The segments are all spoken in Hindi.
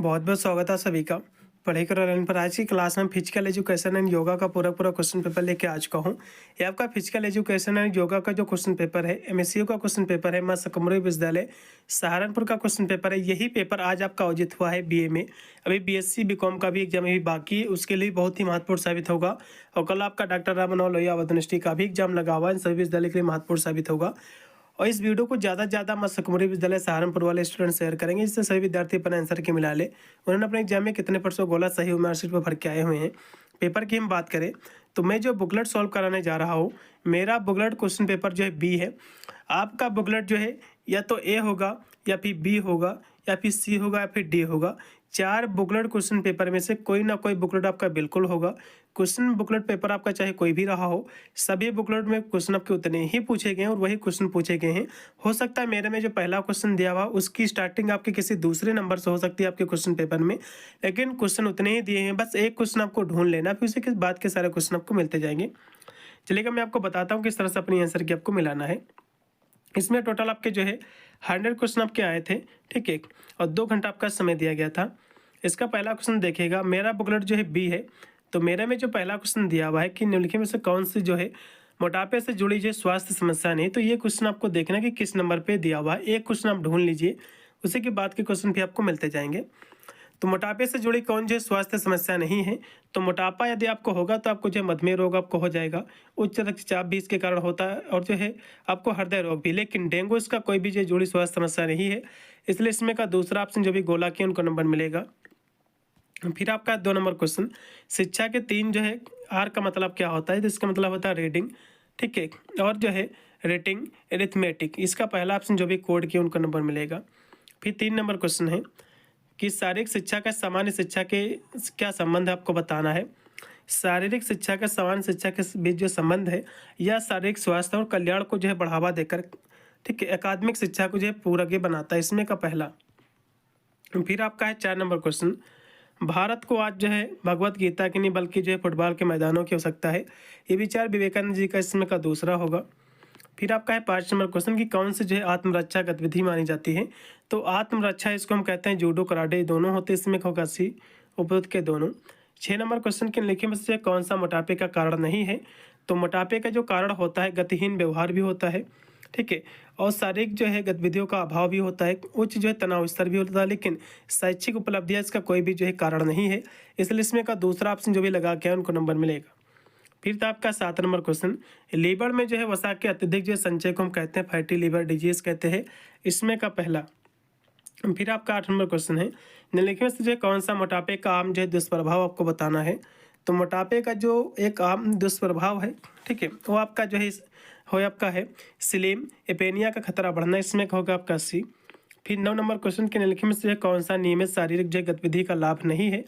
बहुत बहुत स्वागत है सभी का। पढ़ाई करो रन पर आज की क्लास में फिजिकल एजुकेशन एंड योगा का पूरा क्वेश्चन पेपर लेके आ चुका हूँ। ये आपका फिजिकल एजुकेशन एंड योगा का जो क्वेश्चन पेपर है एमएसयू का क्वेश्चन पेपर है, मां सकमरी विश्वविद्यालय सहारनपुर का क्वेश्चन पेपर है। यही पेपर आज आपका आयोजित हुआ है बीए में। अभी बीएससी बीकॉम का भी एग्जाम अभी बाकी है, उसके लिए बहुत ही महत्वपूर्ण साबित होगा। और कल आपका डॉक्टर राम मनोहर लोहिया यूनिवर्सिटी का भी एग्जाम लगा हुआ है, इन सभी विश्वविद्यालय के लिए महत्वपूर्ण साबित होगा। और इस वीडियो को ज़्यादा से ज़्यादा मां सकमरी विश्वविद्यालय सहारनपुर वाले स्टूडेंट शेयर करेंगे, जिससे सभी विद्यार्थी अपना आंसर के मिला ले। उन्होंने अपने एग्जाम में कितने % गोला सही मार्कशीट पर भर के आए हुए हैं। पेपर की हम बात करें तो मैं जो बुकलेट सॉल्व कराने जा रहा हूँ, मेरा बुकलेट क्वेश्चन पेपर जो है बी है। आपका बुकलेट जो है या तो ए होगा या फिर बी होगा या फिर सी होगा या फिर डी होगा। 4 बुकलेट क्वेश्चन पेपर में से कोई ना कोई बुकलेट आपका बिल्कुल होगा। क्वेश्चन बुकलेट पेपर आपका चाहे कोई भी रहा हो, सभी बुकलेट में क्वेश्चन आपके उतने ही पूछे गए हैं और वही क्वेश्चन पूछे गए हैं। हो सकता है मेरे में जो पहला क्वेश्चन दिया हुआ उसकी स्टार्टिंग आपके किसी दूसरे नंबर से हो सकती है आपके क्वेश्चन पेपर में, लेकिन क्वेश्चन उतने ही दिए हैं। बस एक क्वेश्चन आपको ढूंढ लेना, फिर उसके बाद के सारे क्वेश्चन आपको मिलते जाएंगे। चलिएगा मैं आपको बताता हूँ किस तरह से अपनी आंसर की आपको मिलाना है। इसमें टोटल आपके जो है 100 क्वेश्चन आपके आए थे, ठीक है, और 2 घंटा आपका समय दिया गया था। इसका पहला क्वेश्चन देखिएगा, मेरा बुकलेट जो है बी है, तो मेरे में जो पहला क्वेश्चन दिया हुआ है कि निम्नलिखित में से कौन सी जो है मोटापे से जुड़ी जो स्वास्थ्य समस्या नहीं। तो ये क्वेश्चन आपको देखना है कि किस नंबर पे दिया हुआ है। एक क्वेश्चन आप ढूंढ लीजिए, उसी के बाद के क्वेश्चन भी आपको मिलते जाएंगे। तो मोटापे से जुड़ी कौन जो स्वास्थ्य समस्या नहीं है, तो मोटापा यदि आपको होगा तो आपको जो मधुमेह रोग आपको हो जाएगा, उच्च रक्तचाप भी इसके कारण होता है, और जो है आपको हृदय रोग भी। लेकिन डेंगू इसका कोई भी जो जुड़ी स्वास्थ्य समस्या नहीं है, इसलिए इसमें का दूसरा ऑप्शन जो भी गोला किया उनको नंबर मिलेगा। फिर आपका 2 नंबर क्वेश्चन, शिक्षा के 3 जो है आर का मतलब क्या होता है, तो इसका मतलब होता है रीडिंग, ठीक है, और जो है रेटिंग, एरिथमेटिक। इसका पहला ऑप्शन जो भी कोड किया उनको नंबर मिलेगा। फिर 3 नंबर क्वेश्चन है कि शारीरिक शिक्षा का सामान्य शिक्षा के क्या संबंध है, आपको बताना है। शारीरिक शिक्षा का सामान्य शिक्षा के बीच जो संबंध है, या शारीरिक स्वास्थ्य और कल्याण को जो है बढ़ावा देकर, ठीक है, अकादमिक शिक्षा को जो है पूरक बनाता है, इसमें का पहला। फिर आपका है 4 नंबर क्वेश्चन, भारत को आज जो है भगवत गीता की नहीं बल्कि जो है फुटबॉल के मैदानों की आवश्यकता है। ये विचार विवेकानंद जी का इसमें का दूसरा होगा। फिर आपका है 5 नंबर क्वेश्चन कि कौन सी जो है आत्मरक्षा गतिविधि मानी जाती है। तो आत्मरक्षा इसको हम कहते हैं जूडो कराटे दोनों होते हैं, इसमें होगा सी, उपयुक्त के दोनों। 6 नंबर क्वेश्चन के लिखे में से कौन सा मोटापे का कारण नहीं है। तो मोटापे का जो कारण होता है गतिहीन व्यवहार भी होता है, ठीक है, और शारीरिक जो है गतिविधियों का अभाव भी होता है, उच्च जो है तनाव स्तर भी होता है, लेकिन शैक्षिक उपलब्धियां इसका कोई भी जो है कारण नहीं है। इसलिए इसमें का दूसरा ऑप्शन जो भी लगा के उनको नंबर मिलेगा। फिर था आपका 7 नंबर क्वेश्चन, लीवर में जो है वसा के अत्यधिक जो संचय को हम कहते हैं फैटी लीवर डिजीज कहते हैं, इसमें का पहला। फिर आपका 8 नंबर क्वेश्चन है, निम्नलिखित में से जो है कौन सा मोटापे का आम जो है दुष्प्रभाव आपको बताना है। तो मोटापे का जो एक आम दुष्प्रभाव है, ठीक है, वो आपका जो है आपका है स्लिम एपेनिया का खतरा बढ़ना, इसमें का होगा आपका सी। फिर 9 नंबर क्वेश्चन के निम्नलिखित में से कौन सा नियमित शारीरिक जो गतिविधि का लाभ नहीं है।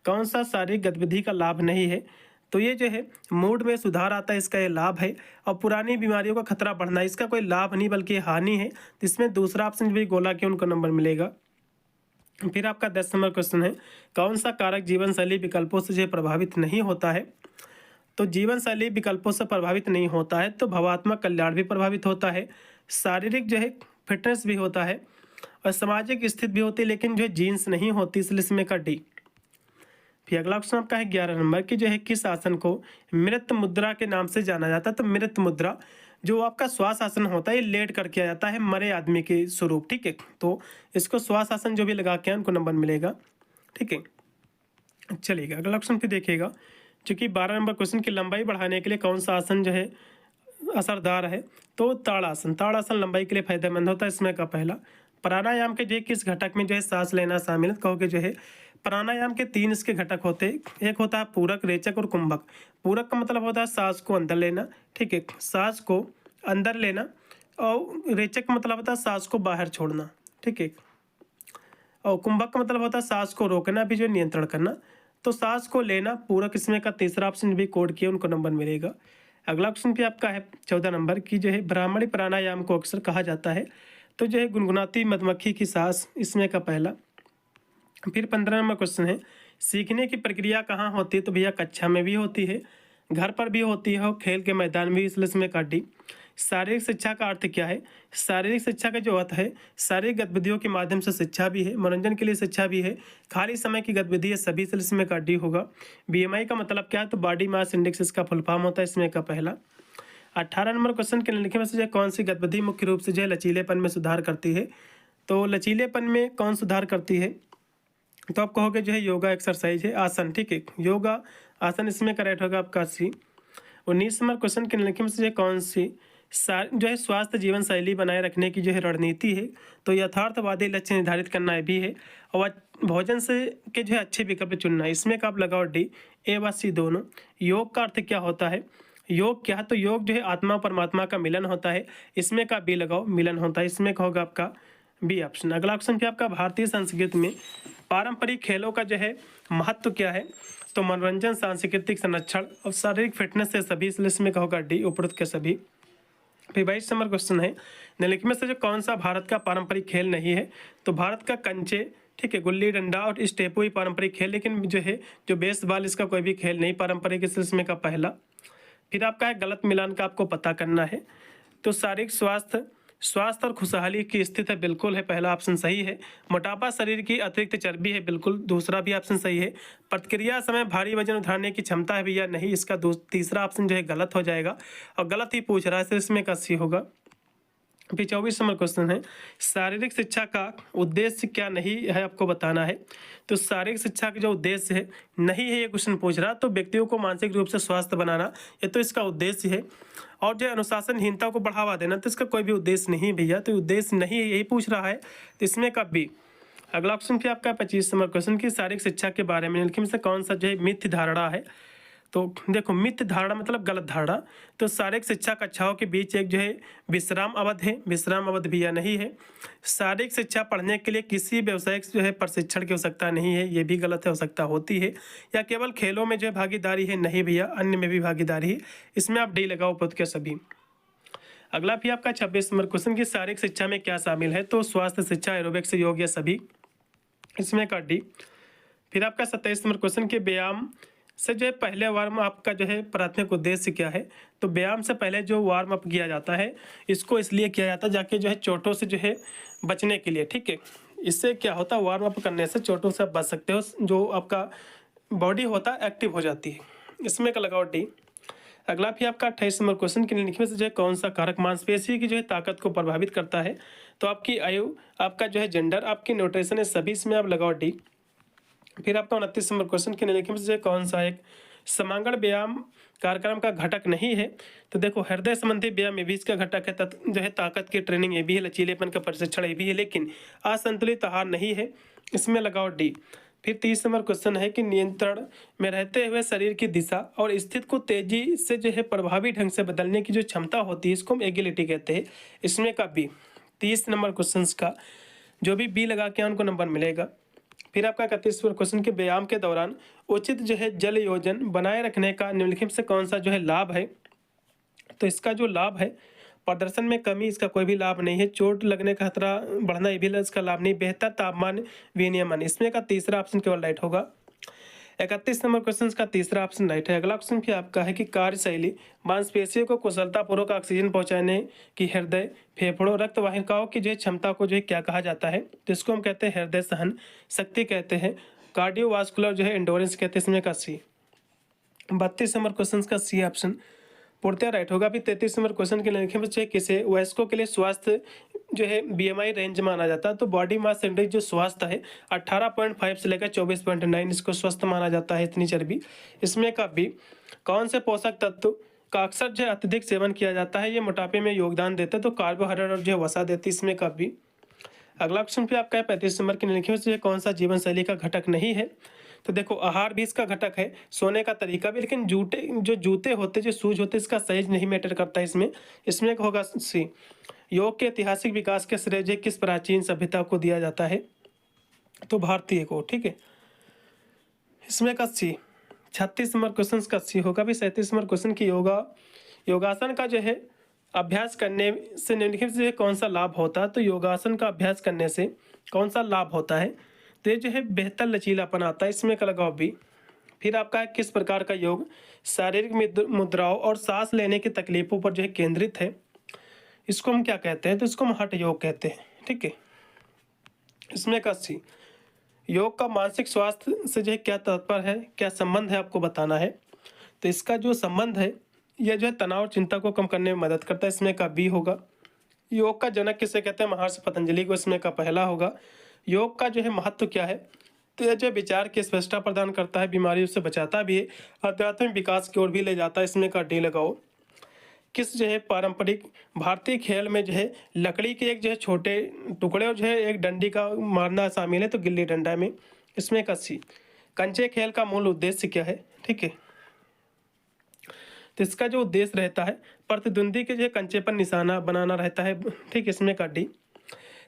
कौन सा शारीरिक गतिविधि का लाभ नहीं है, तो ये जो है मूड में सुधार आता है, इसका ये लाभ है, और पुरानी बीमारियों का खतरा बढ़ना, इसका कोई लाभ नहीं बल्कि हानि है। तो इसमें दूसरा ऑप्शन भी गोला के उनको नंबर मिलेगा। फिर आपका 10 नंबर क्वेश्चन है, कौन सा कारक जीवन शैली विकल्पों से जो प्रभावित नहीं होता है। तो जीवन शैली विकल्पों से प्रभावित नहीं होता है, तो भावात्मक कल्याण भी प्रभावित होता है, शारीरिक जो है फिटनेस भी होता है, और सामाजिक स्थिति भी होती है, लेकिन जो है जीन्स नहीं होती, इसलिए इसमें का डी। फिर अगला क्वेश्चन आपका है 11 नंबर की जो है किस आसन को मृत मुद्रा के नाम से जाना जाता है। तो मृत मुद्रा जो आपका श्वास आसन होता है, ये लेट कर किया जाता है मरे आदमी के स्वरूप, ठीक है, तो इसको श्वास आसन जो भी लगा के उनको नंबर मिलेगा, ठीक है। चलिएगा अगला क्वेश्चन फिर देखिएगा, चूंकि 12 नंबर क्वेश्चन की लंबाई बढ़ाने के लिए कौन सा आसन जो है असरदार है। तो ताड़ासन, ताड़ासन लंबाई के लिए फायदेमंद होता है, इसमें का पहला। प्राणायाम के जो किस घटक में जो है सांस लेना शामिल, कहोगे जो है प्राणायाम के 3 इसके घटक होते हैं। एक होता है पूरक, रेचक और कुंभक। पूरक का मतलब होता है सांस को अंदर लेना, ठीक है, सांस को अंदर लेना, और रेचक का मतलब होता है सांस को बाहर छोड़ना, ठीक है, और कुंभक का मतलब होता है सांस को रोकना भी जो नियंत्रण करना। तो सांस को लेना पूरक, इसमें का तीसरा ऑप्शन भी कोड किया उनको नंबर मिलेगा। अगला क्वेश्चन भी आपका है 14 नंबर की जो है ब्राह्मणी प्राणायाम को अक्सर कहा जाता है। तो जो है गुनगुनाती मधुमक्खी की सांस, इसमें का पहला। फिर 15 नंबर क्वेश्चन है, सीखने की प्रक्रिया कहाँ होती है। तो भैया कक्षा में भी होती है, घर पर भी होती है, और खेल के मैदान में भी, इसलिए इसमें का डी। शारीरिक शिक्षा का अर्थ क्या है? शारीरिक शिक्षा का जो अर्थ है, शारीरिक गतिविधियों के माध्यम से शिक्षा भी है, मनोरंजन के लिए शिक्षा भी है, खाली समय की गतिविधि है, सभी से इसमें का डी होगा। बीएमआई का मतलब क्या है? तो बॉडी मास इंडेक्स इसका फुल फॉर्म होता है, इसमें का पहला। 18 नंबर क्वेश्चन के निम्नलिखित में से जो है कौन सी गतिविधि मुख्य रूप से जो है लचीलेपन में सुधार करती है? तो लचीलेपन में कौन सुधार करती है? तो आप कहोगे जो है योगा एक्सरसाइज है, आसन, ठीक है, योगा आसन इसमें करेक्ट होगा आपका सी। 19 नंबर क्वेश्चन के निम्नलिखित में से जो है कौन सी जो है स्वास्थ्य जीवन शैली बनाए रखने की जो है रणनीति है? तो यथार्थवादी लक्ष्य निर्धारित करना भी है और भोजन से के जो है अच्छे विकल्प चुनना है, इसमें का आप लगाओ डी। ए व सी दोनों। योग का अर्थ क्या होता है? योग क्या है? तो योग जो है आत्मा और परमात्मा का मिलन होता है, इसमें का बी लगाओ, मिलन होता है, इसमें का होगा आपका बी ऑप्शन। अगला ऑप्शन क्या आपका भारतीय संस्कृति में पारंपरिक खेलों का जो है महत्व क्या है? तो मनोरंजन, सांस्कृतिक संरक्षण और शारीरिक फिटनेस से सभी, इसमें का होगा डी, उपरोक्त के सभी। फिर 22 नंबर क्वेश्चन है, निम्नलिखित में से जो कौन सा भारत का पारंपरिक खेल नहीं है? तो भारत का कंचे, ठीक है, गुल्ली डंडा और स्टेपो ही पारंपरिक खेल, लेकिन जो है जो बेसबॉल इसका कोई भी खेल नहीं पारंपरिक, इसमें का पहला। फिर आपका है गलत मिलान का आपको पता करना है। तो शारीरिक स्वास्थ्य और खुशहाली की स्थिति है, बिल्कुल है, पहला ऑप्शन सही है। मोटापा शरीर की अतिरिक्त चर्बी है, बिल्कुल, दूसरा भी ऑप्शन सही है। प्रतिक्रिया समय भारी वजन उठाने की क्षमता है भैया, नहीं, इसका तीसरा ऑप्शन जो है गलत हो जाएगा और गलत ही पूछ रहा है, इसमें का सी होगा। फिर 24 नंबर क्वेश्चन है, शारीरिक शिक्षा का उद्देश्य क्या नहीं है, आपको बताना है। तो शारीरिक शिक्षा का जो उद्देश्य है नहीं है, ये क्वेश्चन पूछ रहा, तो व्यक्तियों को मानसिक रूप से स्वस्थ बनाना, ये तो इसका उद्देश्य है। और जो अनुशासनहीनता को बढ़ावा देना, तो इसका कोई भी उद्देश्य नहीं भैया, तो उद्देश्य नहीं है, यही पूछ रहा है, तो इसमें का बी। अगला ऑप्शन फिर आपका 25 नंबर क्वेश्चन की शारीरिक शिक्षा के बारे में निम्नलिखित में से कौन सा जो है मिथ्य धारणा है? तो देखो, मिथ्य धारणा मतलब गलत धारणा। तो शारीरिक शिक्षा कक्षाओं के बीच एक जो है विश्राम अवधि है, विश्राम अवधि भैया नहीं है। शारीरिक शिक्षा पढ़ने के लिए किसी व्यावसायिक जो है प्रशिक्षण की आवश्यकता नहीं है, ये भी गलत है, आवश्यकता होती है। या केवल खेलों में जो है भागीदारी है, नहीं भैया, अन्य में भी भागीदारी है, इसमें आप डी लगाओ पद के सभी। अगला भी आपका 26 नंबर क्वेश्चन की शारीरिक शिक्षा में क्या शामिल है? तो स्वास्थ्य शिक्षा, एरोबिक्स, योग, या सभी, इसमें का डी। फिर आपका 27 नंबर क्वेश्चन के व्यायाम से जो है पहले वार्म अप का जो है प्राथमिक उद्देश्य क्या है? तो व्यायाम से पहले जो वार्म अप किया जाता है, इसको इसलिए किया जाता है जाके जो है चोटों से जो है बचने के लिए, ठीक है। इससे क्या होता है, वार्म अप करने से चोटों से आप बच सकते हो, जो आपका बॉडी होता है एक्टिव हो जाती है, इसमें का लगाओ डी। अगला भी आपका 28 नंबर क्वेश्चन के निम्नलिखित में से जो है कौन सा कारक मांसपेशी की जो है ताकत को प्रभावित करता है? तो आपकी आयु, आपका जो है जेंडर, आपकी न्यूट्रिशन है, सभी, इसमें आप लगाओ डी। फिर आपका 29 नंबर क्वेश्चन के निम्नलिखित में से कौन सा एक समांगण व्यायाम कार्यक्रम का घटक नहीं है? तो देखो, हृदय संबंधी व्यायाम ये भी इसका घटक है, जो है ताकत की ट्रेनिंग ये भी है, लचीलेपन का प्रशिक्षण ये भी है, लेकिन असंतुलित आहार नहीं है, इसमें लगाओ डी। फिर 30 नंबर क्वेश्चन है कि नियंत्रण में रहते हुए शरीर की दिशा और स्थिति को तेजी से जो है प्रभावी ढंग से बदलने की जो क्षमता होती है, इसको हम एगिलिटी कहते हैं, इसमें का बी। 30 नंबर क्वेश्चन का जो भी बी लगा के उनको नंबर मिलेगा। फिर आपका 31वां क्वेश्चन के व्यायाम के दौरान उचित जो है जल योजन बनाए रखने का निम्नलिखित से कौन सा जो है लाभ है? तो इसका जो लाभ है, प्रदर्शन में कमी, इसका कोई भी लाभ नहीं है। चोट लगने का खतरा बढ़ना, ये भी इसका लाभ नहीं। बेहतर तापमान विनियमन, इसमें का तीसरा ऑप्शन केवल राइट होगा। 31 नंबर क्वेश्चन का तीसरा ऑप्शन राइट है। अगला क्वेश्चन भी आपका है कि कार्यशैली मांसपेशियों को कुशलतापूर्वक ऑक्सीजन पहुंचाने की हृदय, फेफड़ों, रक्त वाहिकाओं की जो क्षमता को जो है क्या कहा जाता है? तो इसको हम कहते हैं हृदय सहन शक्ति कहते हैं, कार्डियोवास्कुलर जो है एंडोरेंस कहते हैं, इसमें का सी। 32 नंबर क्वेश्चन का सी ऑप्शन पूर्णतः राइट होगा। फिर 33 नंबर क्वेश्चन के लिखे बच्चे किसे वयस्कों के लिए स्वास्थ्य जो है बीएमआई रेंज माना जाता है? तो बॉडी मास इंडेक्स जो स्वास्थ्य है 18.5 से लेकर 24.9, इसको स्वस्थ माना जाता है, इतनी चर्बी। इसमें का भी कौन से पोषक तत्व का अक्सर जो है अत्यधिक सेवन किया जाता है, ये मोटापे में योगदान देते हैं? तो कार्बोहाइड्रेट और जो है वसा देती है, इसमें का भी। अगला क्वेश्चन भी आपका है 35 नंबर के लिखे से कौन सा जीवन शैली का घटक नहीं है? तो देखो, आहार भी इसका घटक है, सोने का तरीका भी, लेकिन जूते होते, जो शूज होते, इसका साइज नहीं मैटर करता है इसमें। इसमें होगा सी। योग के ऐतिहासिक विकास के श्रेय किस प्राचीन सभ्यता को दिया जाता है? तो भारतीय को, ठीक है, इसमें का सी। 36 नंबर क्वेश्चन का सी होगा। भी 37 नंबर क्वेश्चन की योगासन का जो है अभ्यास करने से निम्नलिखित से कौन सा लाभ होता है? तो योगासन का अभ्यास करने से कौन सा लाभ होता है? तो ये जो है बेहतर लचीलापन आता है, इसमें का लगाओ भी। फिर आपका किस प्रकार का योग शारीरिक मुद्राओं और सांस लेने की तकलीफों पर जो है केंद्रित है? इसको हम क्या कहते हैं, तो इसको हम हठ योग कहते हैं। ठीक है, इसमें का सी, योग का मानसिक स्वास्थ्य से जो है क्या तात्पर्य है, क्या संबंध है, आपको बताना है। तो इसका जो संबंध है, यह जो है तनाव चिंता को कम करने में मदद करता है। इसमें का बी होगा। योग का जनक किसे कहते हैं, महर्षि पतंजलि को, इसमें का पहला होगा। योग का जो है महत्व क्या है, तो यह जो विचार की स्पष्टता प्रदान करता है, बीमारियों से बचाता भी है, आध्यात्मिक विकास की ओर भी ले जाता है। इसमें का डी लगाओ। किस जो है पारंपरिक भारतीय खेल में जो है लकड़ी के एक जो है छोटे टुकड़े और जो है एक डंडी का मारना शामिल है, तो गिल्ली डंडा में। इसमें का सी, कंचे खेल का मूल उद्देश्य क्या है। ठीक है, तो इसका जो उद्देश्य रहता है प्रतिद्वंदी के जो है कंचे पर निशाना बनाना रहता है। ठीक, इसमें का डी।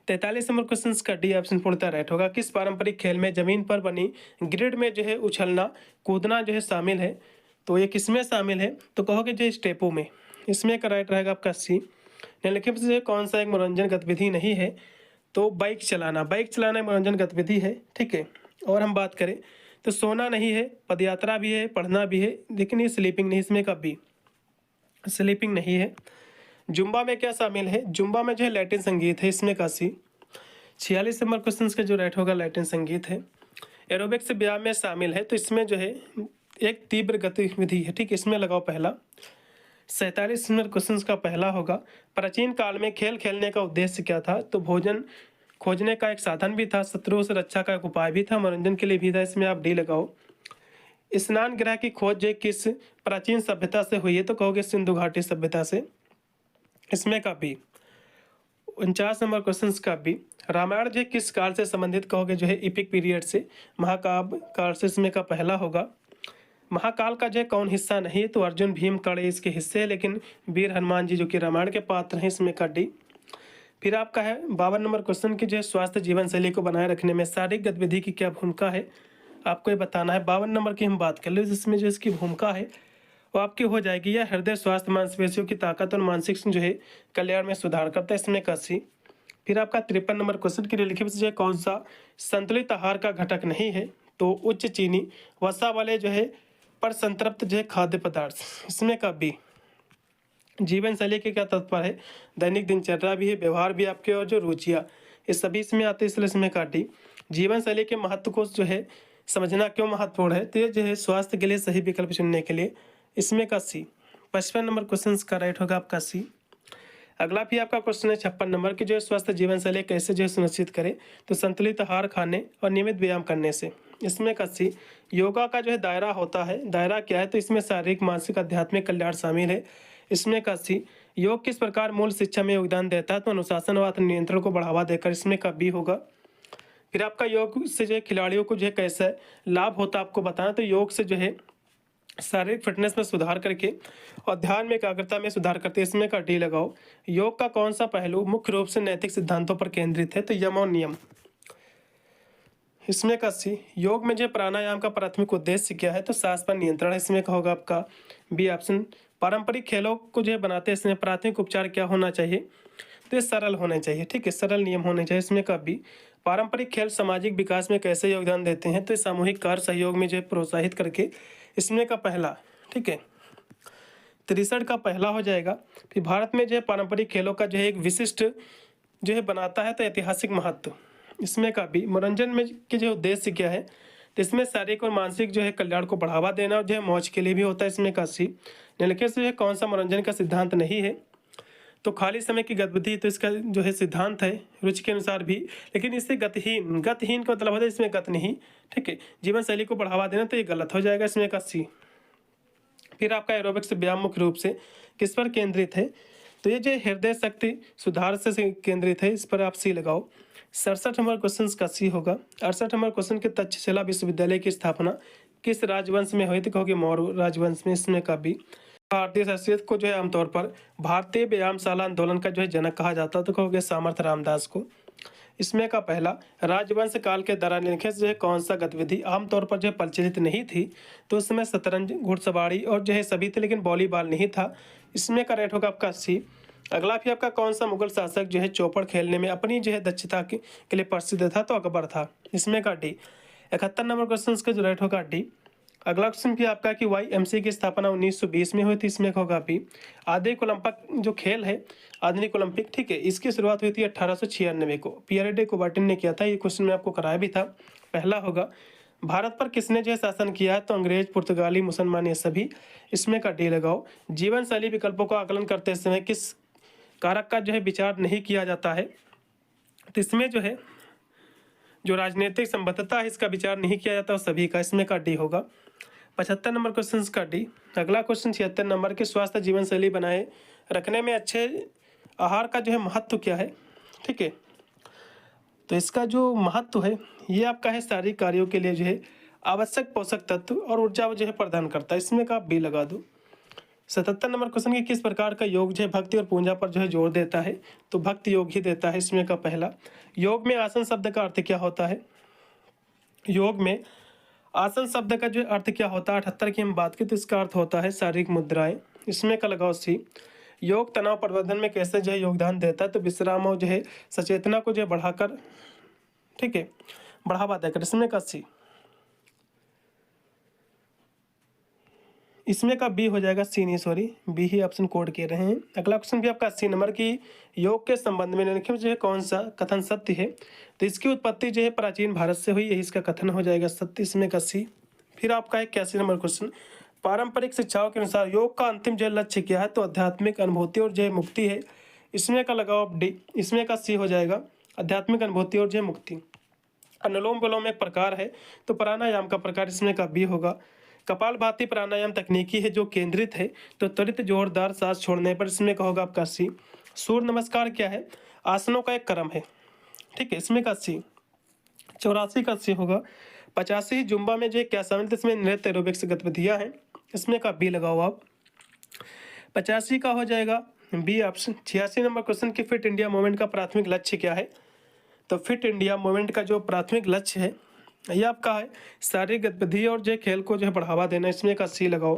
43 नंबर क्वेश्चन का डी ऑप्शन पूर्णतः राइट होगा। किस पारंपरिक खेल में जमीन पर बनी ग्रिड में जो है उछलना कूदना जो है शामिल है, तो ये किसमें शामिल है, तो कहोगे जो स्टेपों में। इसमें का राइट रहेगा आपका सी। निम्नलिखित से कौन सा एक मनोरंजन गतिविधि नहीं है, तो बाइक चलाना। बाइक चलाना एक मनोरंजन गतिविधि है। ठीक है, और हम बात करें तो सोना नहीं है, पदयात्रा भी है, पढ़ना भी है, लेकिन ये स्लीपिंग नहीं। इसमें का बी, स्लीपिंग नहीं है। जुम्बा में क्या शामिल है, जुम्बा में जो है लैटिन संगीत है। इसमें का सी। 46 नंबर क्वेश्चन का जो राइट होगा लैटिन संगीत है। एरोबिक्स व्यायाम में शामिल है, तो इसमें जो है एक तीव्र गतिविधि है। ठीक, इसमें लगाओ पहला। 47 नंबर क्वेश्चन का पहला होगा, प्राचीन काल में खेल खेलने का उद्देश्य क्या था, तो भोजन खोजने का एक साधन भी था, शत्रुओं से रक्षा का एक उपाय भी था, मनोरंजन के लिए भी था। इसमें आप डी लगाओ। स्नान गृह की खोज जो किस प्राचीन सभ्यता से हुई है, तो कहोगे सिंधु घाटी सभ्यता से। इसमें का बी। 49 नंबर क्वेश्चन का बी, रामायण जो किस काल से संबंधित, कहोगे जो है इपिक पीरियड से, महाकाव्य काल से। इसमें का पहला होगा। महाकाल का जो है कौन हिस्सा नहीं है, तो अर्जुन भीम कर्ण इसके हिस्से है, लेकिन वीर हनुमान जी जो कि रामायण के पात्र हैं। इसमें का डी। फिर आपका है 52 नंबर क्वेश्चन की जो है स्वास्थ्य जीवन शैली को बनाए रखने में शारीरिक गतिविधि की क्या भूमिका है, आपको ये बताना है। 52 नंबर की हम बात कर ले, जिसमें जो इसकी भूमिका है वो आपकी हो जाएगी, यह हृदय स्वास्थ्य, मांसपेशियों की ताकत और मानसिक जो है कल्याण में सुधार करता है। इसमें का सी। फिर आपका 53 नंबर क्वेश्चन की निम्नलिखित से जो है कौन सा संतुलित आहार का घटक नहीं है, तो उच्च चीनी वसा वाले जो है पर संतृप्त जो है खाद्य पदार्थ। इसमें का बी। जीवन शैली के क्या तत्पर है, दैनिक दिनचर्या भी है, व्यवहार भी आपके, और जो रुचियाँ, ये सभी इसमें आते हैं, इसलिए इसमें का डी। जीवन शैली के महत्व को जो है समझना क्यों महत्वपूर्ण है, तो ये जो है स्वास्थ्य के लिए सही विकल्प चुनने के लिए। इसमें का सी। 55 नंबर क्वेश्चन का राइट होगा आपका सी। अगला भी आपका क्वेश्चन है 56 नंबर की, जो है स्वस्थ जीवन शैली कैसे जो है सुनिश्चित करें, तो संतुलित आहार खाने और नियमित व्यायाम करने से। इसमें का सी। योगा का जो है दायरा होता है, दायरा क्या है, तो इसमें शारीरिक मानसिक आध्यात्मिक कल्याण शामिल है। इसमें का सी। योग किस प्रकार मूल शिक्षा में योगदान देता है, तो अनुशासन व आत्म नियंत्रण को बढ़ावा देकर। इसमें का बी होगा। फिर आपका योग से जो है खिलाड़ियों को जो है कैसा लाभ होता है, आपको बताना, तो योग से जो है शारीरिक फिटनेस में सुधार करके और ध्यान में एकाग्रता में सुधार करते हैं। इसमें का डी लगाओ। योग का कौन सा पहलू मुख्य रूप से नैतिक सिद्धांतों पर केंद्रित है, तो यम और नियम। इसमें का सी। योग में जो प्राणायाम का प्राथमिक उद्देश्य क्या है, तो सांस पर नियंत्रण है। इसमें का होगा आपका बी ऑप्शन। पारंपरिक खेलों को जो है बनाते हैं, इसमें प्राथमिक उपचार क्या होना चाहिए, तो ये सरल होने चाहिए। ठीक है, सरल नियम होने चाहिए। इसमें का बी। पारंपरिक खेल सामाजिक विकास में कैसे योगदान देते हैं, तो सामूहिक कार्य सहयोग में जो है प्रोत्साहित करके। इसमें का पहला। ठीक है, 63 का पहला हो जाएगा। फिर भारत में जो है पारंपरिक खेलों का जो है एक विशिष्ट जो है बनाता है, तो ऐतिहासिक महत्व। इसमें का भी मनोरंजन में के जो उद्देश्य क्या है, तो इसमें शारीरिक और मानसिक जो है कल्याण को बढ़ावा देना और जो है मौज के लिए भी होता है। इसमें का सी। निम्नलिखित से जो है कौन सा मनोरंजन का सिद्धांत नहीं है, तो खाली समय की गतिविधि, तो इसका जो है सिद्धांत है रुचि के अनुसार भी, लेकिन इससे गतिहीन, गतिहीन का मतलब होता है इसमें गत नहीं। ठीक है, जीवन शैली को बढ़ावा देना, तो ये गलत हो जाएगा। इसमें का सी। फिर आपका एरोबिक्स व्यायाम मुख्य रूप से किस पर केंद्रित है, तो ये जो हृदय शक्ति सुधार से केंद्रित है। इस पर आप सी लगाओ। 67 नंबर क्वेश्चन का सी होगा। 68 नंबर क्वेश्चन के तक्षशिला विश्वविद्यालय की स्थापना किस राजवंश में हुई, तो कहोगे मौर्य राजवंश में। इसमें का भी। भारतीय संस्कृत को जो है आमतौर पर भारतीय व्यायामशाला आंदोलन का जो है जनक कहा जाता है, तो कहोगे सामर्थ्य रामदास को। इसमें का पहला। राजवंश काल के दौरान निम्नलिखित जो है कौन सा गतिविधि आमतौर पर जो है प्रचलित नहीं थी, तो उस समय शतरंज, घुड़सवारी और जो है सभी थे, लेकिन वॉलीबॉल नहीं था। इसमें का राइट होगा आपका सी। अगला भी आपका कौन सा मुगल शासक जो है चौपड़ खेलने में अपनी जो है दक्षता के लिए प्रसिद्ध था, तो अकबर था। इसमें का डी। 71 नंबर क्वेश्चन का जो राइट होगा डी। अगला क्वेश्चन भी आपका कि YMCA की स्थापना 1920 में हुई थी, इसमें होगा भी। आधुनिक ओलंपिक जो खेल है, आधुनिक ओलंपिक, ठीक है, इसकी शुरुआत हुई थी 1896 को, पियरे डे कुबर्टिन ने किया था। ये क्वेश्चन मैं आपको कराया भी था। पहला होगा भारत पर किसने जो है शासन किया है, तो अंग्रेज, पुर्तगाली, मुसलमान, ये सभी। इसमें का डी लगाओ। जीवन शैली विकल्पों का आकलन करते समय किस कारक का जो है विचार नहीं किया जाता है, तो इसमें जो है जो राजनीतिक संबद्धता है इसका विचार नहीं किया जाता, सभी का। इसमें का डी होगा। 75 नंबर क्वेश्चन का डी। अगला क्वेश्चन 76 नंबर के स्वास्थ्य जीवन शैली बनाए रखने में अच्छे आहार का जो है महत्व क्या है, ठीक है। तो इसका जो महत्व है ये आपका है शारीरिक कार्यों के लिए जो है आवश्यक पोषक तत्व और ऊर्जा जो है प्रदान करता है। इसमें का आप बी लगा दो। 77 नंबर क्वेश्चन की किस प्रकार का योग जो है भक्ति और पूजा पर जो है जोर देता है, तो भक्ति योग ही देता है। इसमें का पहला। योग में आसन शब्द का अर्थ क्या होता है, योग में आसन शब्द का जो अर्थ क्या होता है, 78 की हम बात की तो इसका अर्थ होता है शारीरिक मुद्राएं। इसमें का लगाओ सी। योग तनाव प्रबंधन में कैसे जो है योगदान देता है, तो विश्राम और जो है सचेतना को जो है बढ़ाकर, ठीक है, बढ़ावा देकर। इसमें का सी। इसमें का बी हो जाएगा, सी नहीं सॉरी, बी ही ऑप्शन कोड किए रहे हैं। अगला क्वेश्चन भी आपका 80 नंबर की योग के संबंध में निम्नलिखित जो है कौन सा कथन सत्य है, तो इसकी उत्पत्ति जो है प्राचीन भारत से हुई, यही इसका कथन हो जाएगा सत्य। इसमें का सी। फिर आपका 81 नंबर क्वेश्चन, पारंपरिक शिक्षाओं के अनुसार योग का अंतिम जो है लक्ष्य क्या है, तो आध्यात्मिक अनुभूति और जो है मुक्ति है। इसमें का लगाओ आप डी। इसमें का सी हो जाएगा, आध्यात्मिक अनुभूति और जो है मुक्ति। अनुलोम विलोम एक प्रकार है, तो प्राणायाम का प्रकार। इसमें का बी होगा। कपालभाति प्राणायाम तकनीकी है जो केंद्रित है, तो त्वरित जोरदार सांस छोड़ने पर। इसमें का होगा आपका सी। सूर्य नमस्कार क्या है, आसनों का एक क्रम है, ठीक है। इसमें का सी। 84 का सी होगा। 85 जुम्बा में जो है क्या शामिल, इसमें नृत्य एरोबिक्स गतिविधियां हैं। इसमें का बी लगाओ आप। 85 का हो जाएगा बी ऑप्शन। 86 नंबर क्वेश्चन की फिट इंडिया मूवमेंट का प्राथमिक लक्ष्य क्या है, तो फिट इंडिया मूवमेंट का जो प्राथमिक लक्ष्य है ये आपका है शारीरिक गतिविधि और जो खेल को जो है बढ़ावा देना। इसमें का सी लगाओ।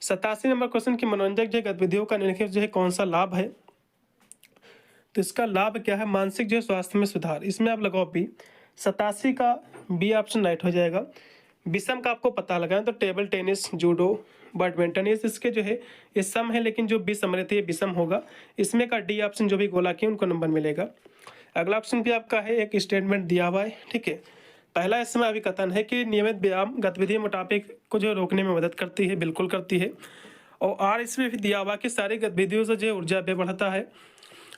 87 नंबर क्वेश्चन की मनोरंजक जो गतिविधियों का निम्नलिखित जो है कौन सा लाभ है, तो इसका लाभ क्या है, मानसिक जो है स्वास्थ्य में सुधार। इसमें आप लगाओ बी। 87 का बी ऑप्शन राइट हो जाएगा। विषम का आपको पता लगाएं तो टेबल टेनिस, जूडो, बैडमिंटन, ये इसके जो है ये सम है, लेकिन जो विषम रहती है विषम होगा। इसमें का डी ऑप्शन, जो भी गोला किए उनको नंबर मिलेगा। अगला ऑप्शन भी आपका है एक स्टेटमेंट दिया हुआ है, ठीक है। पहला इसमें अभिकथन है कि नियमित व्यायाम गतिविधि मोटापे को जो रोकने में मदद करती है, बिल्कुल करती है। और आर इसमें भी दिया हुआ कि सारी गतिविधियों से जो ऊर्जा व्यय बढ़ता है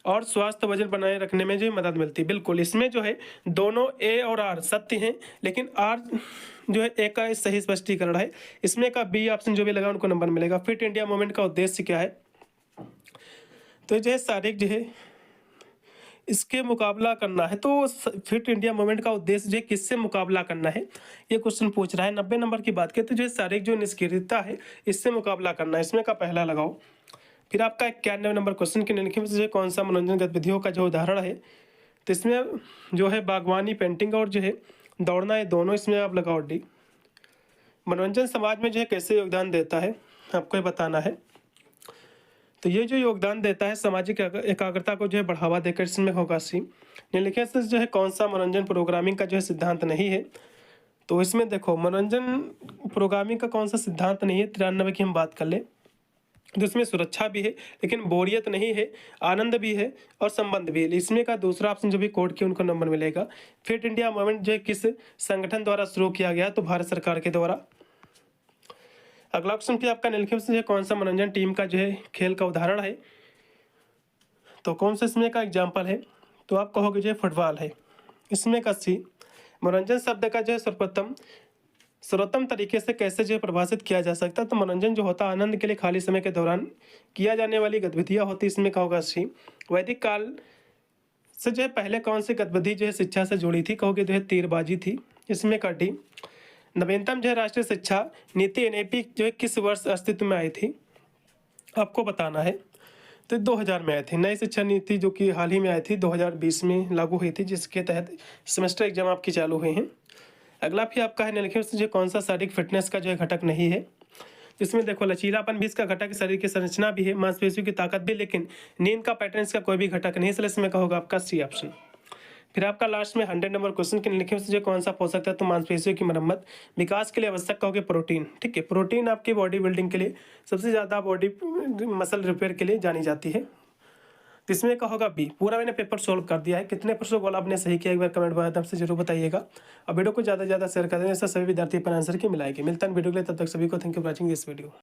और स्वास्थ्य वजन बनाए रखने में जो मदद मिलती है, बिल्कुल। इसमें जो है दोनों ए और आर सत्य हैं, लेकिन आर जो है ए का सही स्पष्टीकरण है। इसमें का बी ऑप्शन जो भी लगा उनको नंबर मिलेगा। फिट इंडिया मूवमेंट का उद्देश्य क्या है, तो जो है शारीरिक जो है इसके मुकाबला करना है। तो फिट इंडिया मूवमेंट का उद्देश्य जो है किससे मुकाबला करना है, ये क्वेश्चन पूछ रहा है। 90 नंबर की बात करें तो जो है शारीरिक जो निष्क्रियता है इससे मुकाबला करना है। इसमें का पहला लगाओ। फिर आपका 91 नंबर क्वेश्चन के निम्नलिखित में से कौन सा मनोरंजन गतिविधियों का जो उदाहरण है, तो इसमें जो है बागवानी, पेंटिंग और जो है दौड़ना, ये दोनों। इसमें आप लगाओ डी। मनोरंजन समाज में जो है कैसे योगदान देता है आपको ये बताना है। तो ये जो योगदान देता है सामाजिक एकाग्रता को जो है बढ़ावा देकर। इसमें होगा सी। निम्नलिखित से जो है कौन सा मनोरंजन प्रोग्रामिंग का जो है सिद्धांत नहीं है, तो इसमें देखो मनोरंजन प्रोग्रामिंग का कौन सा सिद्धांत नहीं है। 93 की हम बात कर ले तो इसमें सुरक्षा भी है, लेकिन बोरियत नहीं है, आनंद भी है और संबंध भी है। इसमें का दूसरा ऑप्शन जो भी कोड किया उनको नंबर मिलेगा। फिट इंडिया मूवमेंट जो है किस संगठन द्वारा शुरू किया गया, तो भारत सरकार के द्वारा। अगला ऑप्शन भी आपका निम्नलिखित से कौन सा मनोरंजन टीम का जो है खेल का उदाहरण है, तो कौन सा इसमें का एग्जाम्पल है, तो आप कहोगे जो है फुटबॉल है। इसमें का सी। मनोरंजन शब्द का जो है सर्वोत्तम तरीके से कैसे जो है परिभाषित किया जा सकता है, तो मनोरंजन जो होता है आनंद के लिए खाली समय के दौरान किया जाने वाली गतिविधियाँ होती। इसमें का होगा सी। वैदिक काल से जो है पहले कौन सी गतिविधि जो है शिक्षा से जुड़ी थी, कहोगे जो है तीरबाजी थी। इसमें का डी। नवीनतम जो है राष्ट्रीय शिक्षा नीति NEP जो है किस वर्ष अस्तित्व में आई थी, आपको बताना है। तो 2000 में आई थी। नई शिक्षा नीति जो कि हाल ही में आई थी 2020 में लागू हुई थी, जिसके तहत सेमेस्टर एग्जाम आपके चालू हुए हैं। अगला भी आपका है निम्नलिखित से जो कौन सा शारीरिक फिटनेस का जो है घटक नहीं है, जिसमें देखो लचीलापन भी इसका घटक, शरीर की संरचना भी है, मांसपेशियों की ताकत भी, लेकिन नींद का पैटर्न इसका कोई भी घटक नहीं, इसलिए इसमें का होगा आपका सी ऑप्शन। फिर आपका लास्ट में 100 नंबर क्वेश्चन के लिखे में से जो कौन सा पोषक तत्व मांसपेशियों की मरम्मत विकास के लिए आवश्यक कहोगे प्रोटीन। ठीक है, प्रोटीन आपकी बॉडी बिल्डिंग के लिए सबसे ज़्यादा बॉडी मसल रिपेयर के लिए जानी जाती है। तो इसमें का होगा बी। पूरा मैंने पेपर सोल्व कर दिया है। कितने % वाला आपने सही किया एक बार कमेंट माध्यम से जरूर बताइएगा। और वीडियो को ज़्यादा से ज़्यादा शेयर कर दें, ऐसा सभी विद्यार्थी अपना आंसर की मिलाएंगे। मिलता है वीडियो के लिए, तब तक सभी को thank you for watching this video.